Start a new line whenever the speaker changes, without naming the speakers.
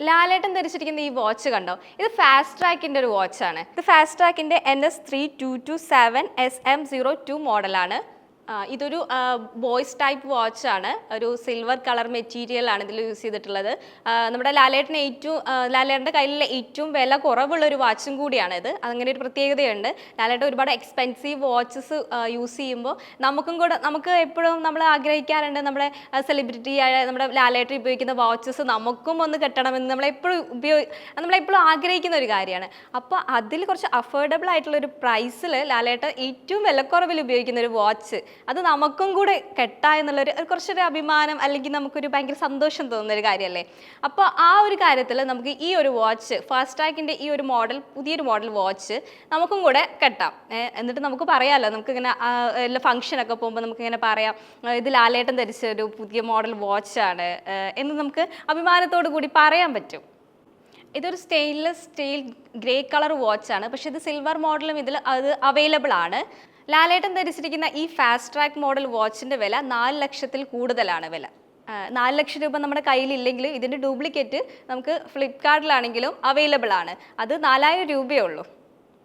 ലാലേട്ടൻ ധരിച്ചിരിക്കുന്ന ഈ വാച്ച് കണ്ടോ, ഇത് ഫാസ്റ്റ് ട്രാക്കിന്റെ ഒരു വാച്ചാണ്. ഇത് ഫാസ്റ്റ് ട്രാക്കിന്റെ NS3227SM02 മോഡലാണ്. ഇതൊരു ബോയ്സ് ടൈപ്പ് വാച്ചാണ്. ഒരു സിൽവർ കളർ മെറ്റീരിയൽ ആണ് ഇതിൽ യൂസ് ചെയ്തിട്ടുള്ളത്. നമ്മുടെ ലാലേട്ടൻ്റെ കയ്യിലുള്ള ഏറ്റവും വില കുറവുള്ള ഒരു വാച്ചും കൂടിയാണ് ഇത്. അങ്ങനെ ഒരു പ്രത്യേകതയുണ്ട്. ലാലേട്ടൻ ഒരുപാട് എക്സ്പെൻസീവ് വാച്ചസ് യൂസ് ചെയ്യുമ്പോൾ നമുക്ക് എപ്പോഴും നമ്മൾ ആഗ്രഹിക്കാറുണ്ട്, നമ്മുടെ സെലിബ്രിറ്റിയായ നമ്മുടെ ലാലേട്ടൻ ഉപയോഗിക്കുന്ന വാച്ചസ് നമുക്കും ഒന്ന് കെട്ടണമെന്ന് നമ്മളെപ്പോഴും ആഗ്രഹിക്കുന്ന ഒരു കാര്യമാണ്. അപ്പോൾ അതിൽ കുറച്ച് അഫോർഡബിൾ ആയിട്ടുള്ള ഒരു പ്രൈസിൽ ലാലേട്ടൻ ഏറ്റവും വിലക്കുറവിൽ ഉപയോഗിക്കുന്ന ഒരു വാച്ച്, അത് നമുക്കും കൂടെ എന്നുള്ളൊരു കുറച്ചൊരു അഭിമാനം, അല്ലെങ്കിൽ നമുക്കൊരു ഭയങ്കര സന്തോഷം തോന്നുന്ന ഒരു കാര്യമല്ലേ. അപ്പോൾ ആ ഒരു കാര്യത്തിൽ നമുക്ക് ഈ ഒരു വാച്ച്, ഫാസ്റ്റ് ട്രാക്കിൻ്റെ ഈ ഒരു പുതിയൊരു മോഡൽ വാച്ച് നമുക്കും കൂടെ കെട്ടാം. എന്നിട്ട് നമുക്ക് പറയാമല്ലോ, നമുക്കിങ്ങനെ എല്ലാ ഫംഗ്ഷനൊക്കെ പോകുമ്പോൾ നമുക്കിങ്ങനെ പറയാം, ഇത് ലാലേട്ടൻ ധരിച്ച ഒരു പുതിയ മോഡൽ വാച്ചാണ് എന്ന് നമുക്ക് അഭിമാനത്തോടു കൂടി പറയാൻ പറ്റും. ഇതൊരു സ്റ്റെയിൻലെസ് സ്റ്റീൽ ഗ്രേ കളർ വാച്ചാണ്. പക്ഷേ ഇത് സിൽവർ മോഡലും അത് അവൈലബിൾ ആണ്. ലാലേട്ടൻ ധരിച്ചിരിക്കുന്ന ഈ ഫാസ്റ്റ് ട്രാക്ക് മോഡൽ വാച്ചിൻ്റെ വില 4 ലക്ഷത്തിൽ കൂടുതലാണ്. 4 ലക്ഷം രൂപ നമ്മുടെ കയ്യിലില്ലെങ്കിൽ ഇതിൻ്റെ ഡ്യൂപ്ലിക്കേറ്റ് നമുക്ക് ഫ്ലിപ്കാർട്ടിലാണെങ്കിലും അവൈലബിൾ ആണ്. അത് 4000 രൂപയേ ഉള്ളൂ.